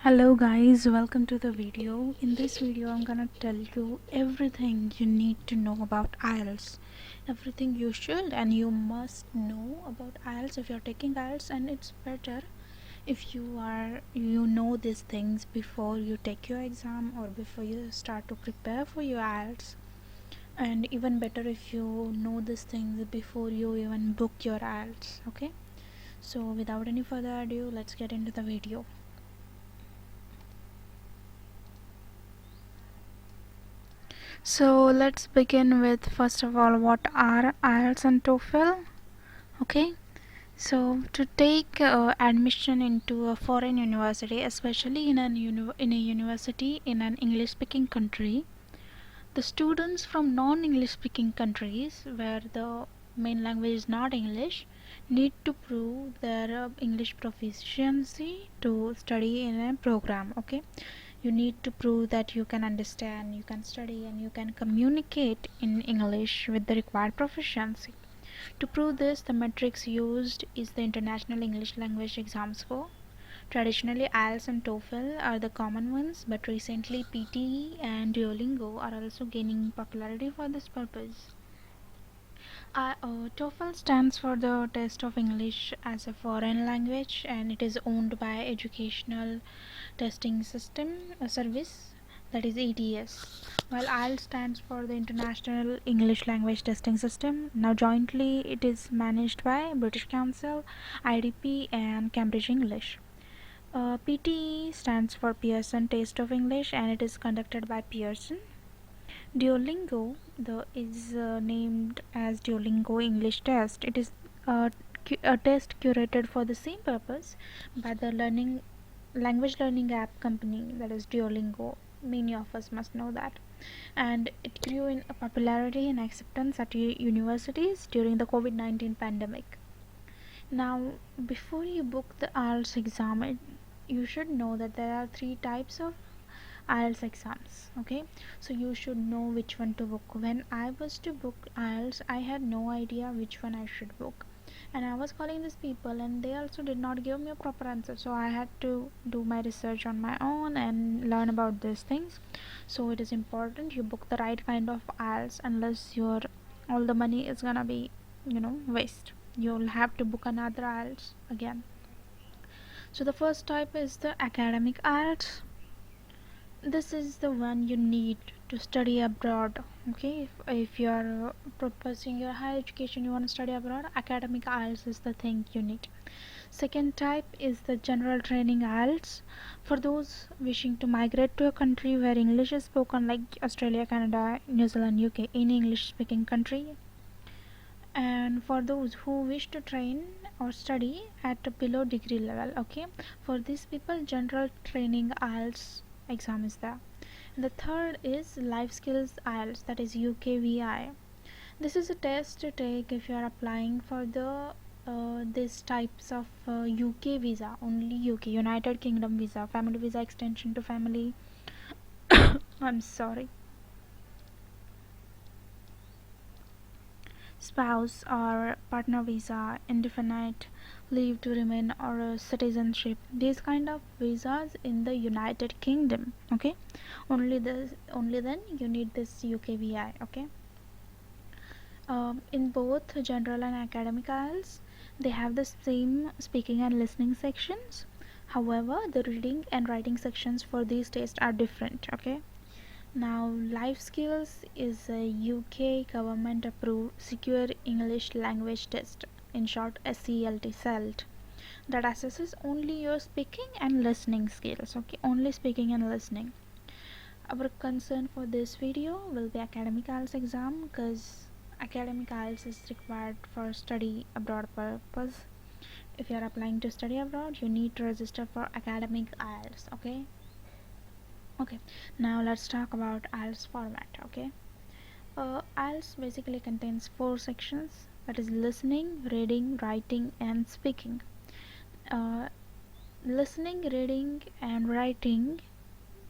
Hello guys, welcome to the video. In this video I'm gonna tell you everything you need to know about IELTS. Everything you should and you must know about IELTS if you're taking IELTS, and it's better if you know these things before you take your exam or before you start to prepare for your IELTS, and even better if you know these things before you even book your IELTS. Okay, so without any further ado, let's get into the video. So let's begin with, first of all, what are IELTS and TOEFL. Okay, so to take admission into a foreign university, especially in a university in an English speaking country, the students from non-English speaking countries where the main language is not English need to prove their English proficiency to study in a program. Okay, you need to prove that you can understand, you can study, and you can communicate in English with the required proficiency. To prove this, the metrics used is the International English Language Exam score. Traditionally, IELTS and TOEFL are the common ones, but recently PTE and Duolingo are also gaining popularity for this purpose. TOEFL stands for the Test of English as a Foreign Language, and it is owned by Educational Testing System Service, that is ETS, while IELTS stands for the International English Language Testing System. Now jointly it is managed by British Council, IDP and Cambridge English. PTE stands for Pearson Taste of English, and it is conducted by Pearson. Duolingo is named as Duolingo English Test. It is a test curated for the same purpose by the language learning app company, that is Duolingo. Many of us must know that, and it grew in popularity and acceptance at universities during the COVID-19 pandemic. Now, before you book the IELTS exam, you should know that there are three types of IELTS exams. Okay, so you should know which one to book. When I was to book IELTS, I had no idea which one I should book, and I was calling these people and they also did not give me a proper answer, so I had to do my research on my own and learn about these things. So it is important you book the right kind of IELTS, unless your all the money is gonna be waste. You'll have to book another IELTS again. So the first type is the academic IELTS. This is the one you need to study abroad. Okay, if you are pursuing your higher education, you want to study abroad, academic IELTS is the thing you need. Second type is the general training IELTS, for those wishing to migrate to a country where English is spoken, like Australia, Canada, New Zealand, UK, any English speaking country. And for those who wish to train or study at a below degree level. Okay, for these people, general training IELTS exam is there. And the third is life skills IELTS, that is UKVI. This is a test to take if you are applying for the these types of UK visa, only UK, United Kingdom visa, family visa, extension to family. I'm sorry, spouse or partner visa, indefinite leave to remain, or citizenship. These kind of visas in the United Kingdom. Okay, only then you need this UKVI. Okay, in both general and academic IELTS, they have the same speaking and listening sections. However, the reading and writing sections for these tests are different. Okay, now, life skills is a UK government approved secure English language test, in short SELT, that assesses only your speaking and listening skills. Okay, only speaking and listening. Our concern for this video will be academic IELTS exam, because academic IELTS is required for study abroad purpose. If you are applying to study abroad, you need to register for academic IELTS. Okay, now let's talk about IELTS format. Okay, IELTS basically contains four sections, that is listening, reading, writing and speaking. uh, Listening, reading and writing,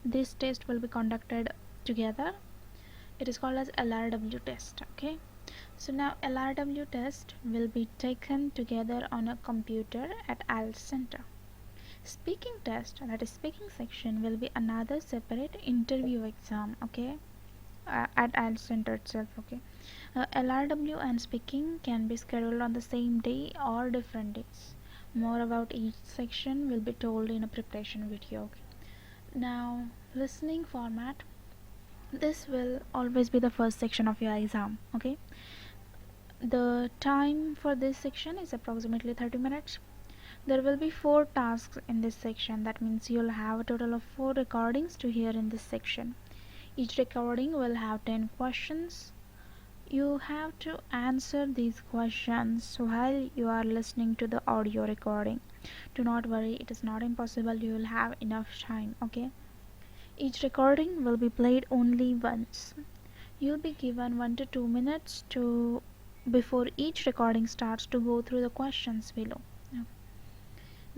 this test will be conducted together. It is called as LRW test. Okay, so now LRW test will be taken together on a computer at IELTS center. Speaking test, that is speaking section, will be another separate interview exam, okay, at IELTS center itself, okay. LRW and speaking can be scheduled on the same day or different days. More about each section will be told in a preparation video, okay. Now, listening format, this will always be the first section of your exam, okay. The time for this section is approximately 30 minutes. There will be 4 tasks in this section. That means you'll have a total of 4 recordings to hear in this section. Each recording will have 10 questions. You have to answer these questions while you are listening to the audio recording. Do not worry, it is not impossible. You will have enough time, okay? Each recording will be played only once. You'll be given 1 to 2 minutes to before each recording starts to go through the questions below.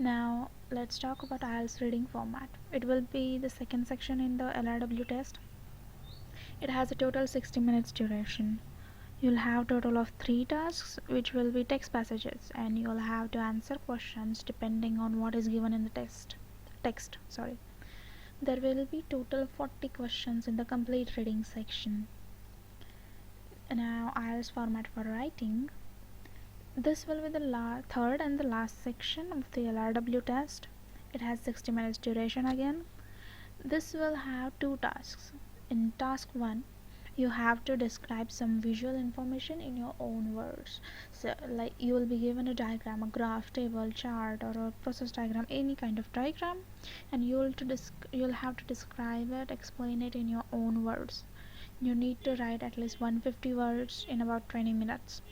Now let's talk about IELTS reading format. It will be the second section in the LRW test. It has a total 60 minutes duration. You'll have total of 3 tasks which will be text passages, and you'll have to answer questions depending on what is given in the text. There will be total 40 questions in the complete reading section. Now IELTS format for writing. This will be the third and the last section of the LRW test. It has 60 minutes duration again. This will have 2 tasks. In task 1, you have to describe some visual information in your own words. So like you will be given a diagram, a graph, table, chart, or a process diagram, any kind of diagram, and you'll have to describe it, explain it in your own words. You need to write at least 150 words in about 20 minutes.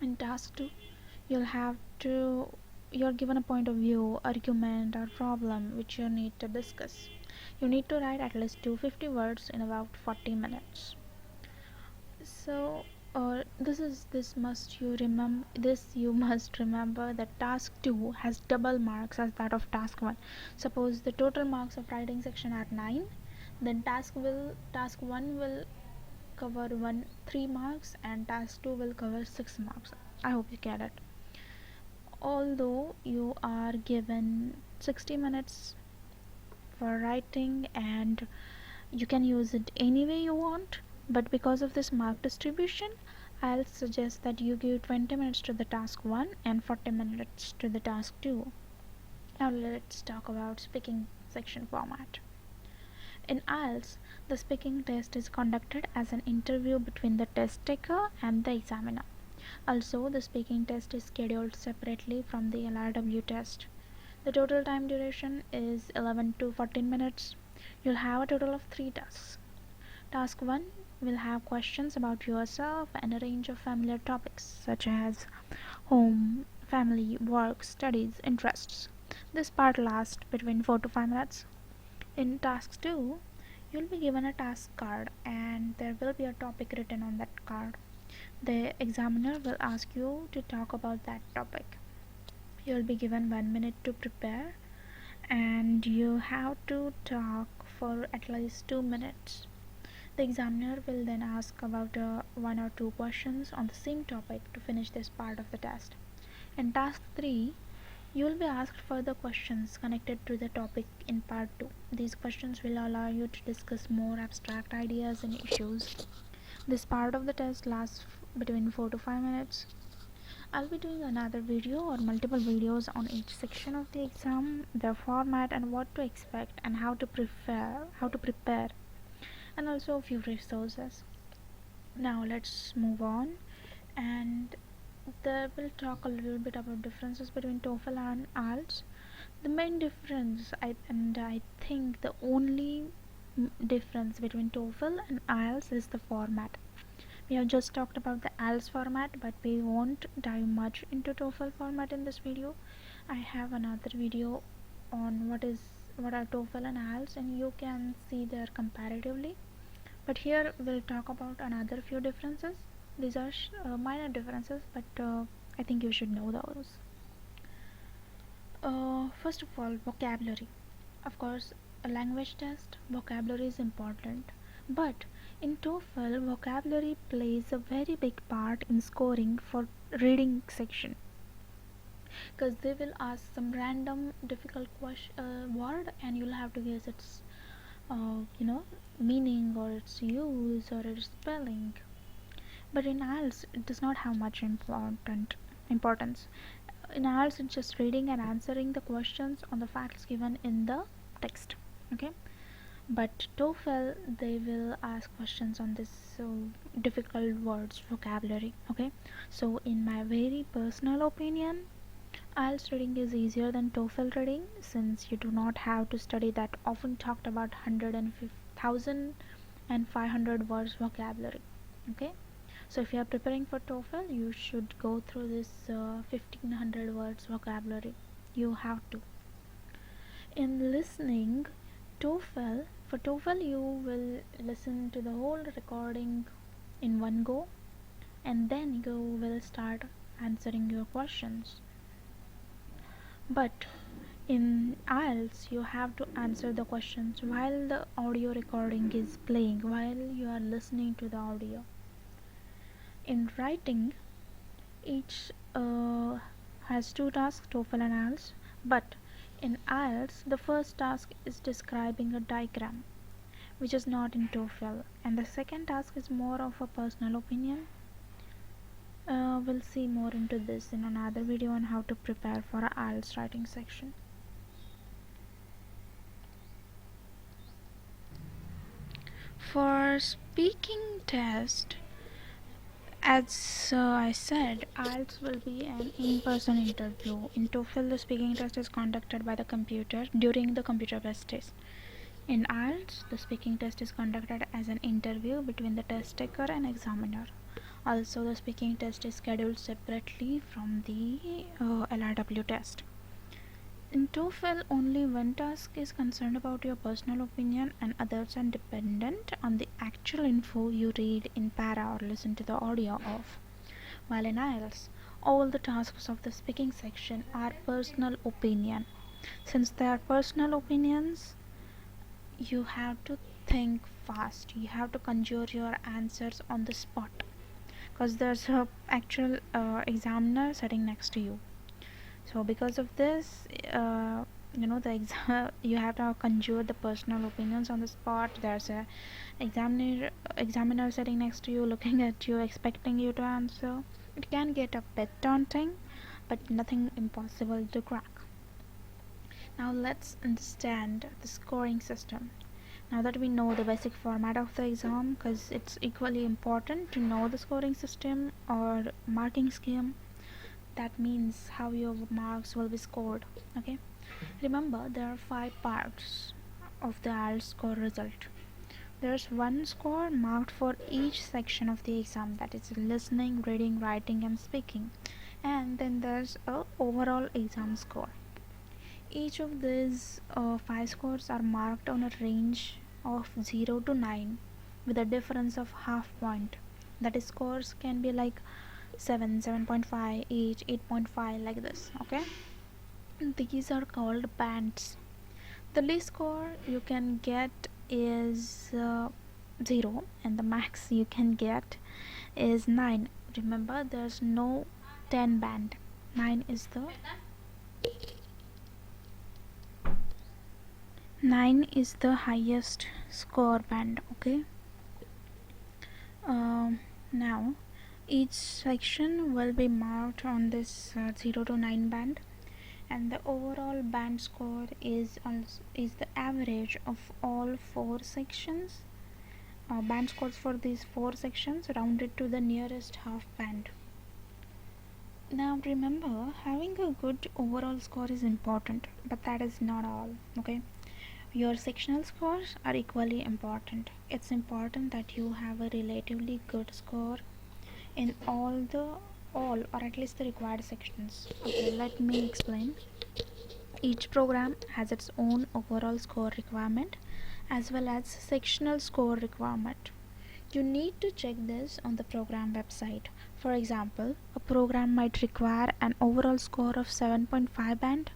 In task 2, you're given a point of view, argument, or problem which you need to discuss. You need to write at least 250 words in about 40 minutes. So this you must remember that task 2 has double marks as that of task 1. Suppose the total marks of writing section are 9, then task 1 will cover 3 marks, and task 2 will cover 6 marks. I hope you get it. Although you are given 60 minutes for writing and you can use it any way you want, but because of this mark distribution, I'll suggest that you give 20 minutes to the task 1 and 40 minutes to the task 2. Now let's talk about speaking section format. In IELTS, the speaking test is conducted as an interview between the test taker and the examiner. Also, the speaking test is scheduled separately from the LRW test. The total time duration is 11 to 14 minutes. You'll have a total of 3 tasks. Task 1 will have questions about yourself and a range of familiar topics such as home, family, work, studies, interests. This part lasts between 4 to 5 minutes. In task 2, you'll be given a task card and there will be a topic written on that card. The examiner will ask you to talk about that topic. You'll be given 1 minute to prepare and you have to talk for at least 2 minutes. The examiner will then ask about 1 or 2 questions on the same topic to finish this part of the test. In task 3, you will be asked further questions connected to the topic in part 2. These questions will allow you to discuss more abstract ideas and issues. This part of the test lasts between 4 to 5 minutes. I'll be doing another video or multiple videos on each section of the exam, their format and what to expect and how to prepare, and also a few resources. Now let's move on, and we'll talk a little bit about differences between TOEFL and IELTS. The main difference, I think the only difference between TOEFL and IELTS is the format. We have just talked about the IELTS format, but we won't dive much into TOEFL format in this video. I have another video on what are TOEFL and IELTS, and you can see there comparatively. But here we'll talk about another few differences. These are minor differences, but I think you should know those. First of all, vocabulary. Of course, a language test, vocabulary is important. But in TOEFL, vocabulary plays a very big part in scoring for reading section. because they will ask some random difficult word, and you'll have to guess its meaning or its use or its spelling. But in IELTS it does not have much importance. In IELTS it's just reading and answering the questions on the facts given in the text. Okay, but TOEFL they will ask questions on this difficult words vocabulary. Okay, so in my very personal opinion, IELTS reading is easier than TOEFL reading, since you do not have to study that often talked about 1,500 words vocabulary. Okay, so if you are preparing for TOEFL, you should go through this 1500 words vocabulary. You have to. In listening, for TOEFL you will listen to the whole recording in one go, and then you will start answering your questions. But in IELTS you have to answer the questions while the audio recording is playing, while you are listening to the audio. In writing, each has two tasks, TOEFL and IELTS, but in IELTS the first task is describing a diagram, which is not in TOEFL, and the second task is more of a personal opinion. We'll see more into this in another video on how to prepare for a IELTS writing section. For speaking test, as I said, IELTS will be an in-person interview. In TOEFL, the speaking test is conducted by the computer during the computer-based test. In IELTS, the speaking test is conducted as an interview between the test taker and examiner. Also, the speaking test is scheduled separately from the LRW test. In TOEFL, only one task is concerned about your personal opinion, and others are dependent on the actual info you read in para or listen to the audio of. While in IELTS, all the tasks of the speaking section are personal opinion. Since they are personal opinions, you have to think fast. You have to conjure your answers on the spot, because there's a actual examiner sitting next to you. So because of this, you have to conjure the personal opinions on the spot. There's a examiner sitting next to you, looking at you, expecting you to answer. It can get a bit daunting, but nothing impossible to crack. Now let's understand the scoring system. Now that we know the basic format of the exam, because it's equally important to know the scoring system or marking scheme, that means how your marks will be scored. Okay, remember there are 5 parts of the IELTS score result. There's one score marked for each section of the exam, that is listening, reading, writing and speaking, and then there's a overall exam score. Each of these 5 scores are marked on a range of 0 to 9 with a difference of half point. That is, scores can be like 7, 7.5, 8, 8.5, like this. Okay, these are called bands. The least score you can get is 0, and the max you can get is 9. Remember, there's no 10 band. 9 is the highest score band. Okay, now each section will be marked on this 0 to 9 band, and the overall band score is the average of all 4 sections. Band scores for these 4 sections rounded to the nearest half band. Now remember, having a good overall score is important, but that is not all. Okay, your sectional scores are equally important. It's important that you have a relatively good score in all or at least the required sections. Okay, let me explain. Each program has its own overall score requirement as well as sectional score requirement. You need to check this on the program website. For example, a program might require an overall score of 7.5 band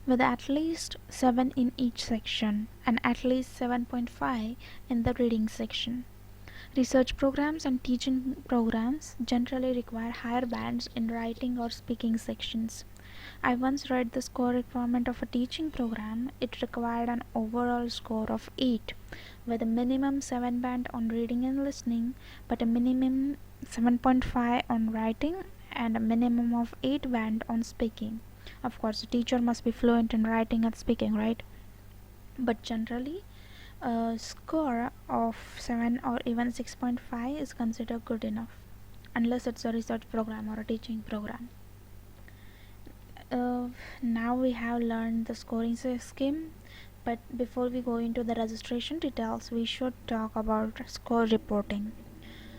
with at least 7 in each section and at least 7.5 in the reading section. Research programs and teaching programs generally require higher bands in writing or speaking sections. I once read the score requirement of a teaching program. It required an overall score of 8, with a minimum 7 band on reading and listening, but a minimum 7.5 on writing and a minimum of 8 band on speaking. Of course, the teacher must be fluent in writing and speaking, right? But generally, a score of 7 or even 6.5 is considered good enough, unless it's a research program or a teaching program. uh, Now we have learned the scoring scheme, but before we go into the registration details, we should talk about score reporting.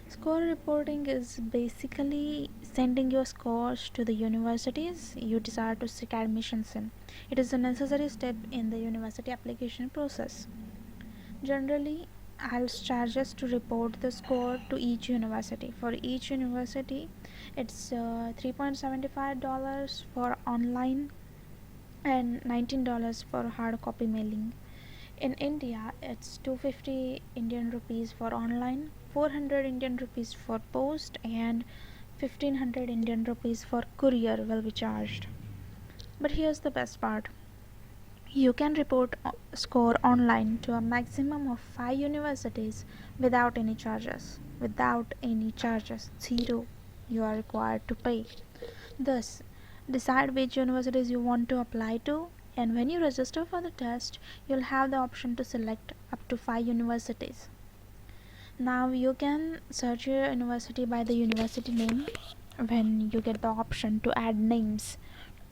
Score reporting is basically sending your scores to the universities you desire to seek admissions in. It is a necessary step in the university application process. Generally, IELTS charges to report the score to each university. For each university, it's $3.75 for online and $19 for hard copy mailing. In India, it's 250 Indian rupees for online, 400 Indian rupees for post, and 1500 Indian rupees for courier will be charged. But here's the best part. You can report score online to a maximum of 5 universities without any charges. Without any charges, zero you are required to pay. Thus, decide which universities you want to apply to, and when you register for the test, you'll have the option to select up to 5 universities. Now you can search your university by the university name when you get the option to add names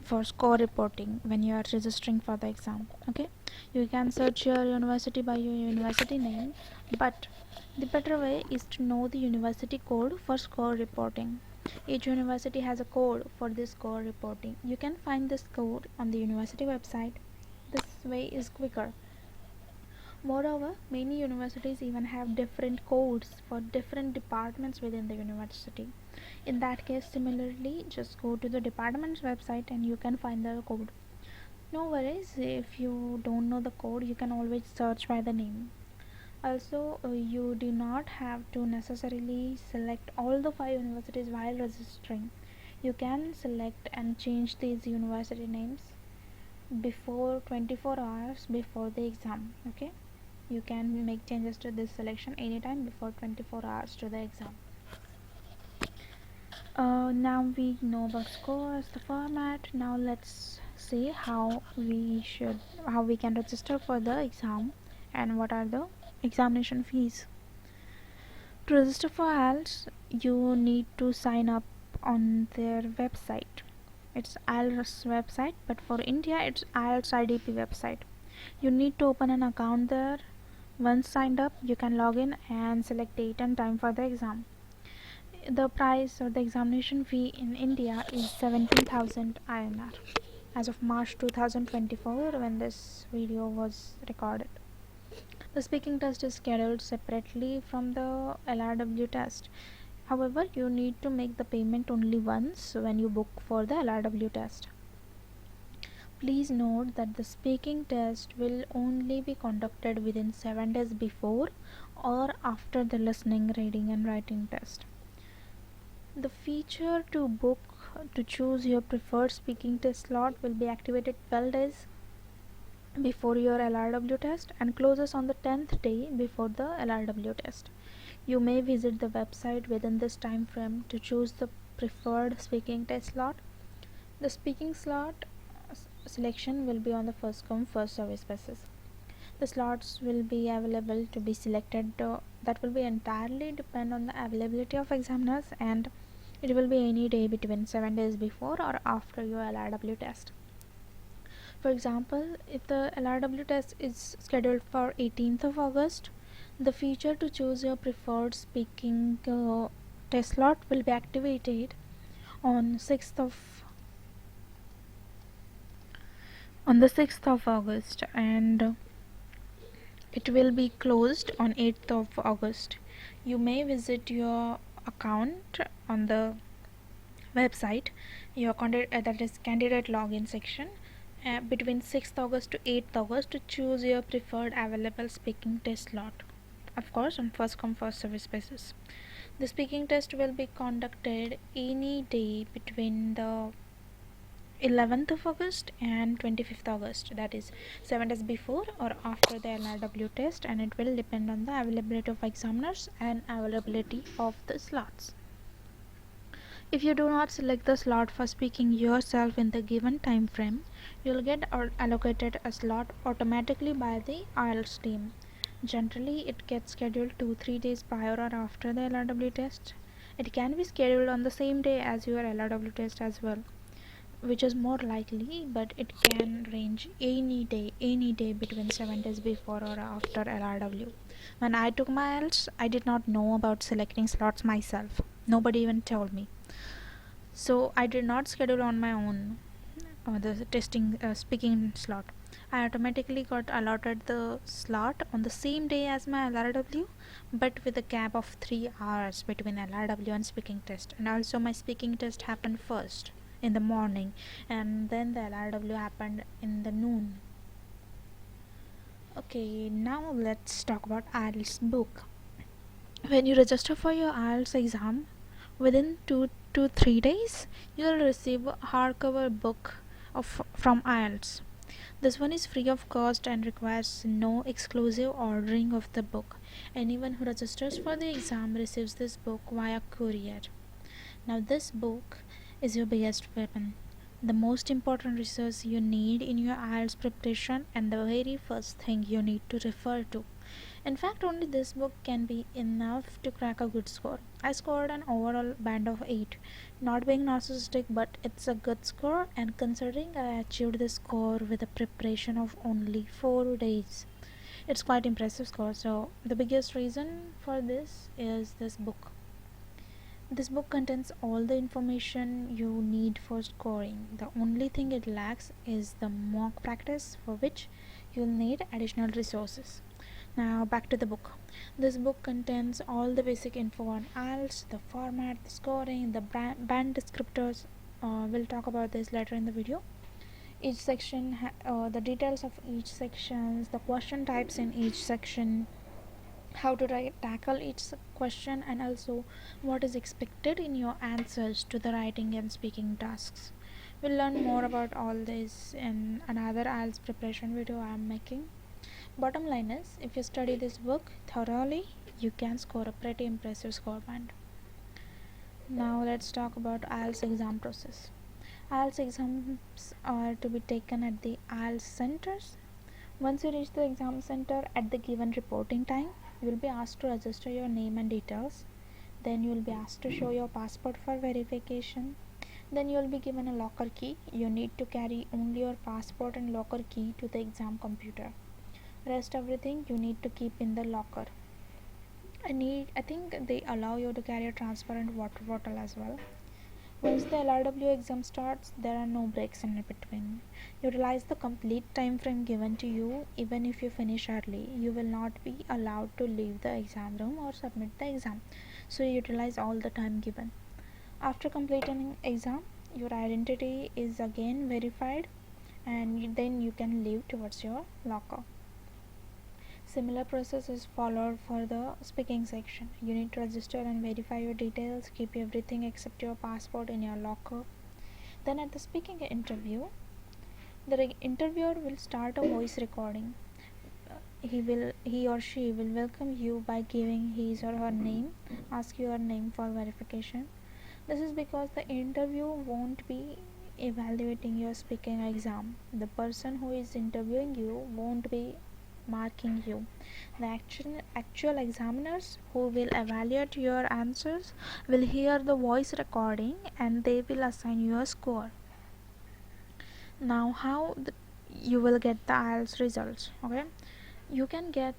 for score reporting when you are registering for the exam. Okay, you can search your university by your university name, but the better way is to know the university code for score reporting. Each university has a code for this score reporting. You can find this code on the university website. This way is quicker. Moreover, many universities even have different codes for different departments within the university. In that case, similarly, just go to the department's website and you can find the code. No worries, if you don't know the code, you can always search by the name. Also, you do not have to necessarily select all the 5 universities while registering. You can select and change these university names before 24 hours before the exam. Okay, you can make changes to this selection anytime before 24 hours to the exam. Now we know about scores, the format. Now let's see how we can register for the exam and what are the examination fees. To register for IELTS, you need to sign up on their website. It's IELTS website, but for India, it's IELTS IDP website. You need to open an account there. Once signed up, you can log in and select date and time for the exam. The price or the examination fee in India is 17,000 INR as of March 2024 when this video was recorded. The speaking test is scheduled separately from the LRW test. However, you need to make the payment only once when you book for the LRW test. Please note that the speaking test will only be conducted within 7 days before or after the listening, reading and writing test. The feature to book to choose your preferred speaking test slot will be activated 12 days before your LRW test and closes on the 10th day before the LRW test. You may visit the website within this time frame to choose the preferred speaking test slot. The speaking slot selection will be on the first come first service basis. The slots will be available to be selected, that will be entirely depend on the availability of examiners, and it will be any day between 7 days before or after your LRW test. For example, if the LRW test is scheduled for 18th of August, the feature to choose your preferred speaking test slot will be activated on 6th of August, and it will be closed on 8th of August. You may visit your account on the website, your that is candidate login section, between 6th August to 8th August to choose your preferred available speaking test slot. Of course, on first come first service basis. The speaking test will be conducted any day between the 11th of August and 25th August, that is 7 days before or after the LRW test, and it will depend on the availability of examiners and availability of the slots. If you do not select the slot for speaking yourself in the given time frame, you will get allocated a slot automatically by the IELTS team. Generally, it gets scheduled 2-3 days prior or after the LRW test. It can be scheduled on the same day as your LRW test as well, which is more likely, but it can range any day between 7 days before or after LRW. When I took my IELTS, I did not know about selecting slots myself. Nobody even told me. So I did not schedule on my own the testing speaking slot. I automatically got allotted the slot on the same day as my LRW, but with a gap of 3 hours between LRW and speaking test. And also my speaking test happened first in the morning, and then the LRW happened in the noon. Okay, now let's talk about IELTS book. When you register for your IELTS exam, within 2 to 3 days, you will receive a hardcover book from IELTS. This one is free of cost and requires no exclusive ordering of the book. Anyone who registers for the exam receives this book via courier. Now, this book is your biggest weapon, the most important resource you need in your IELTS preparation, and the very first thing you need to refer to. In fact, only this book can be enough to crack a good score. I scored an overall band of 8. Not being narcissistic, but it's a good score, and considering I achieved this score with a preparation of only 4 days, it's quite impressive score. So the biggest reason for this is this book. This book contains all the information you need for scoring. The only thing it lacks is the mock practice, for which you'll need additional resources. Now back to the book. This book contains all the basic info on IELTS, the format, the scoring, the band descriptors. We'll talk about this later in the video. Each section, the details of each section, the question types in each section, how to tackle each question, and also what is expected in your answers to the writing and speaking tasks. We'll learn more about all this in another IELTS preparation video I am making. Bottom line is, if you study this book thoroughly, you can score a pretty impressive score band. Now let's talk about IELTS exam process. IELTS exams are to be taken at the IELTS centers. Once you reach the exam center at the given reporting time, you will be asked to register your name and details. Then you will be asked to show your passport for verification. Then you will be given a locker key. You need to carry only your passport and locker key to the exam computer. Rest everything you need to keep in the locker. I think they allow you to carry a transparent water bottle as well. Once the LRW exam starts, there are no breaks in between. Utilize the complete time frame given to you. Even if you finish early, you will not be allowed to leave the exam room or submit the exam. So utilize all the time given. After completing exam, your identity is again verified, and then you can leave towards your locker. Similar process is followed for the speaking section. You need to register and verify your details, keep everything except your passport in your locker. Then at the speaking interview, the interviewer will start a voice recording. He or she will welcome you by giving his or her name, ask your name for verification. This is because the interview won't be evaluating your speaking exam. The person who is interviewing you won't be marking you. The actual examiners who will evaluate your answers will hear the voice recording, and they will assign you a score. Now you will get the IELTS results. Okay, you can get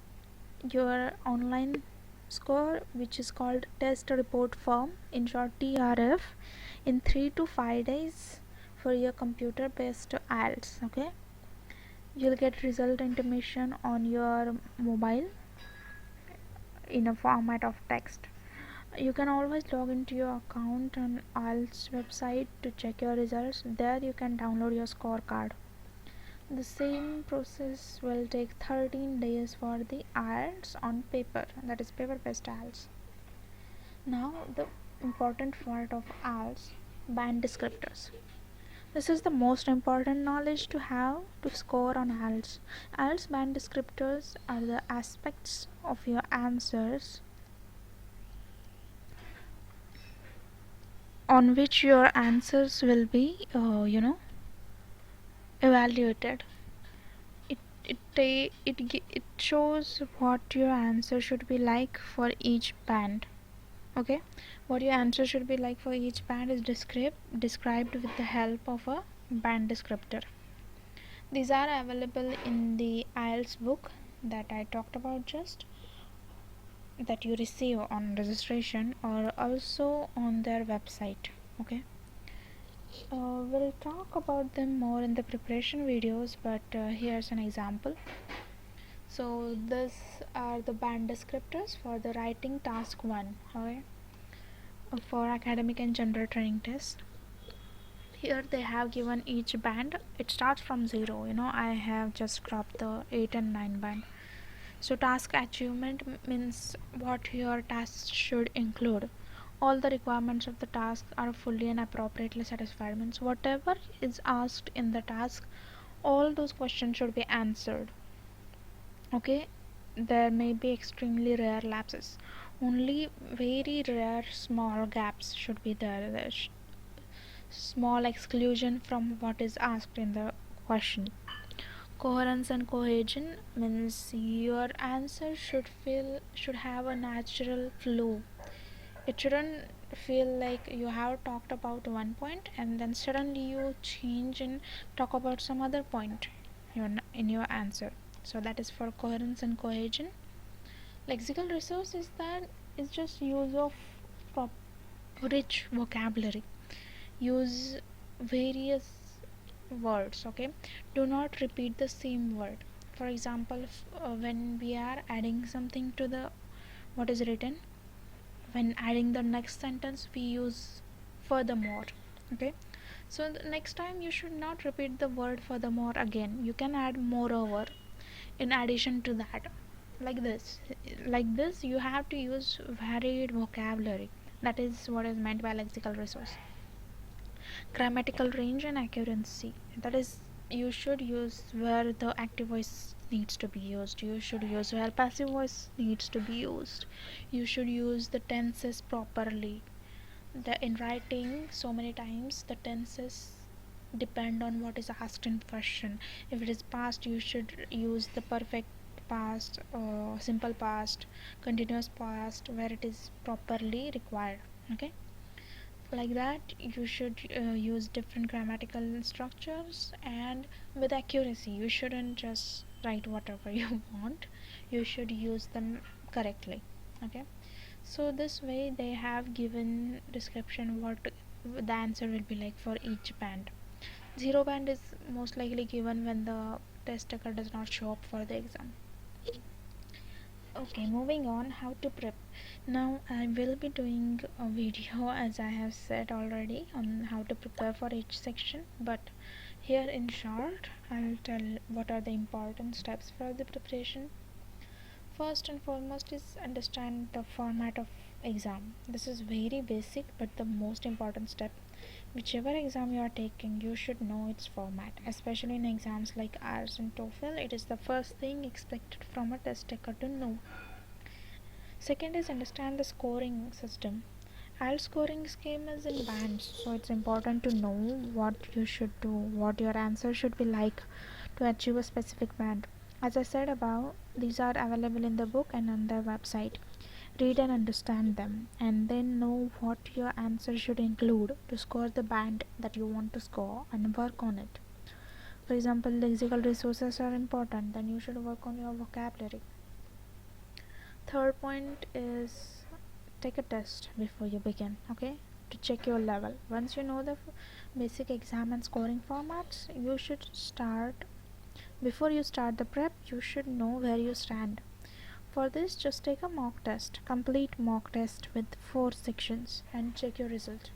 your online score, which is called test report form, in short TRF, in 3 to 5 days for your computer based IELTS. Okay, you'll get result intimation on your mobile in a format of text. You can always log into your account on IELTS website to check your results. There you can download your scorecard. The same process will take 13 days for the IELTS on paper, that is paper based IELTS. Now the important part of IELTS, band descriptors. This is the most important knowledge to have to score on IELTS. IELTS band descriptors are the aspects of your answers on which your answers will be, evaluated. It shows what your answer should be like for each band. Okay, what your answer should be like for each band is described with the help of a band descriptor. These are available in the IELTS book that I talked about just, that you receive on registration, or also on their website. Okay, we'll talk about them more in the preparation videos, but here's an example. So these are the band descriptors for the writing task 1. Okay, for academic and general training test. Here they have given each band. It starts from 0. I have just cropped the 8 and 9 band. So task achievement means what your task should include. All the requirements of the task are fully and appropriately satisfied. Means whatever is asked in the task, all those questions should be answered. Okay, there may be extremely rare lapses. Only very rare small gaps should be there. Small exclusion from what is asked in the question. Coherence and cohesion means your answer should have a natural flow. It shouldn't feel like you have talked about one point and then suddenly you change and talk about some other point in your answer. So that is for coherence and cohesion. Lexical resource is that is just use of rich vocabulary. Use various words. Okay, do not repeat the same word. For example, when we are adding something to the what is written, when adding the next sentence we use furthermore. Okay, so the next time you should not repeat the word furthermore again. You can add moreover in addition to that. Like this you have to use varied vocabulary. That is what is meant by lexical resource. Grammatical range and accuracy, that is, you should use where the active voice needs to be used, you should use where passive voice needs to be used, you should use the tenses properly. In writing, so many times the tenses depend on what is asked in question. If it is past, you should use the perfect past, simple past, continuous past, where it is properly required. Okay, like that you should use different grammatical structures, and with accuracy. You shouldn't just write whatever you want, you should use them correctly. Okay, so this way they have given description what the answer will be like for each band. Zero band is most likely given when the test taker does not show up for the exam. Okay, moving on, how to prep. Now I will be doing a video, as I have said already, on how to prepare for each section, but here in short I'll tell what are the important steps for the preparation. First and foremost is understand the format of exam. This is very basic but the most important step. Whichever exam you are taking, you should know its format. Especially in exams like IELTS and TOEFL, it is the first thing expected from a test taker to know. Second is understand the scoring system. IELTS scoring scheme is in bands, so it's important to know what you should do, what your answer should be like to achieve a specific band. As I said above, these are available in the book and on their website. Read and understand them, and then know what your answer should include to score the band that you want to score, and work on it. For example, lexical resources are important, then you should work on your vocabulary. Third point is take a test before you begin. Okay, to check your level. Once you know the basic exam and scoring formats, you should start. Before you start the prep, you should know where you stand. For this, just take a mock test, complete mock test with 4 sections, and check your result.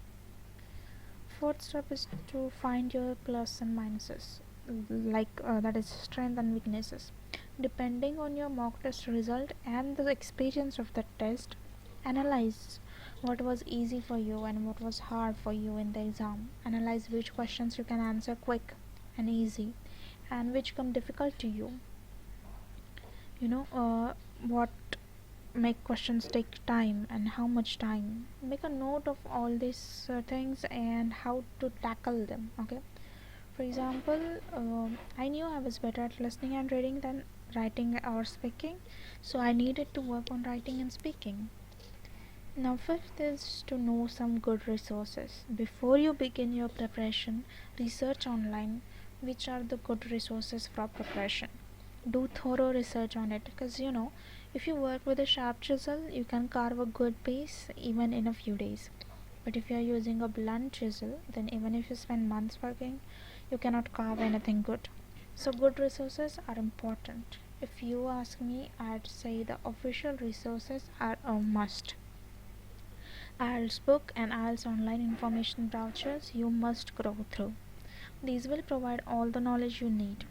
Fourth step is to find your plus and minuses, that is strength and weaknesses. Depending on your mock test result and the experience of the test, analyze What was easy for you and what was hard for you in the exam. Analyze which questions you can answer quick and easy and which come difficult to you. What make questions take time and how much time. Make a note of all these things and how to tackle them. Okay. For example, I knew I was better at listening and reading than writing or speaking, so I needed to work on writing and speaking. Now, fifth is to know some good resources. Before you begin your preparation, research online which are the good resources for preparation. Do thorough research on it, because if you work with a sharp chisel, you can carve a good piece even in a few days. But if you are using a blunt chisel, then even if you spend months working, you cannot carve anything good. So, good resources are important. If you ask me, I'd say the official resources are a must. IELTS Book and IELTS online information brochures you must go through. These will provide all the knowledge you need.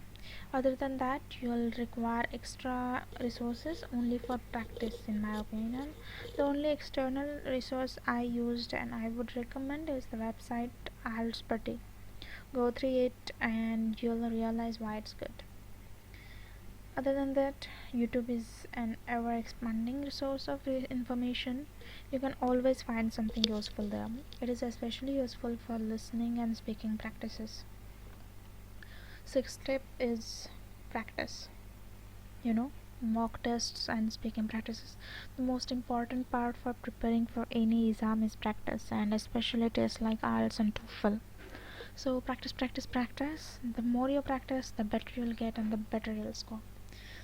Other than that, you'll require extra resources only for practice, in my opinion. The only external resource I used and I would recommend is the website IELTS Buddy. Go through it and you'll realize why it's good. Other than that, YouTube is an ever expanding resource of information. You can always find something useful there. It is especially useful for listening and speaking practices. Sixth step is practice. Mock tests and speaking practices. The most important part for preparing for any exam is practice, and especially tests like IELTS and TOEFL. So practice, practice, practice. The more you practice, the better you'll get and the better you'll score.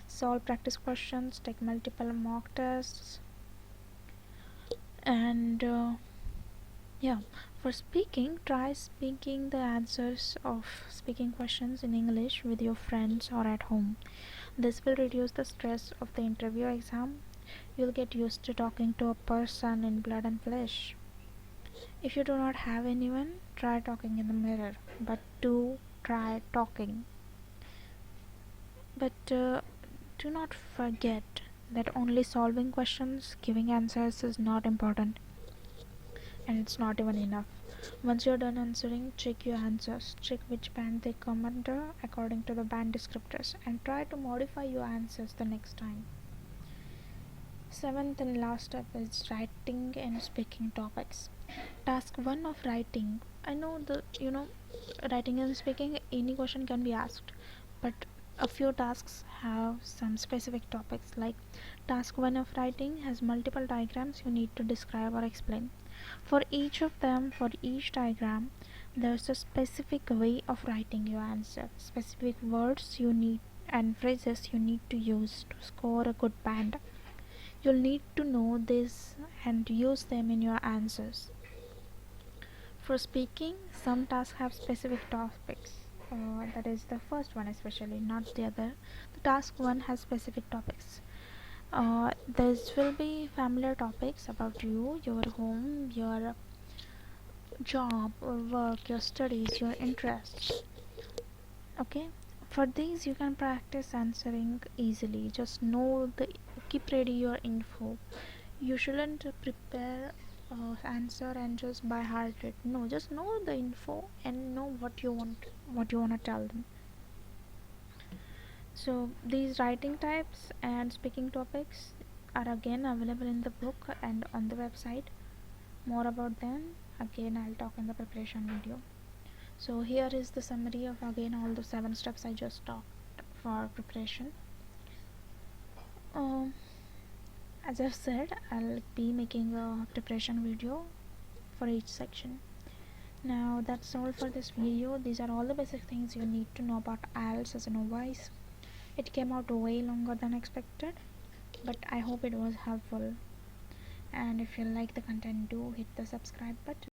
Solve practice questions, take multiple mock tests, and for speaking, try speaking the answers of speaking questions in English with your friends or at home. This will reduce the stress of the interview exam. You'll get used to talking to a person in blood and flesh. If you do not have anyone, try talking in the mirror, but do try talking. But do not forget that only solving questions, giving answers is not important, and it's not even enough. Once you're done answering, check your answers, check which band they come under according to the band descriptors, and try to modify your answers the next time. Seventh and last step is writing and speaking topics. Task 1 of writing. I know writing and speaking, any question can be asked, but a few tasks have some specific topics. Like task 1 of writing has multiple diagrams you need to describe or explain. For each of them, for each diagram, there's a specific way of writing your answer, specific words you need and phrases you need to use to score a good band. You'll need to know this and use them in your answers. For speaking, some tasks have specific topics. That is the first one, especially, not the other. The task one has specific topics. This will be familiar topics about you, your home, your job or work, your studies, your interests. Okay, for these you can practice answering easily. Just know keep ready your info. You shouldn't prepare answer and just by heart it. No, just know the info and know what you want to tell them. So these writing types and speaking topics are again available in the book and on the website. More about them again I'll talk in the preparation video. So here is the summary of again all the 7 steps I just talked for preparation. As I've said, I'll be making a preparation video for each section. Now that's all for this video. These are all the basic things you need to know about IELTS as a novice. It came out way longer than expected, but I hope it was helpful. And if you like the content, do hit the subscribe button.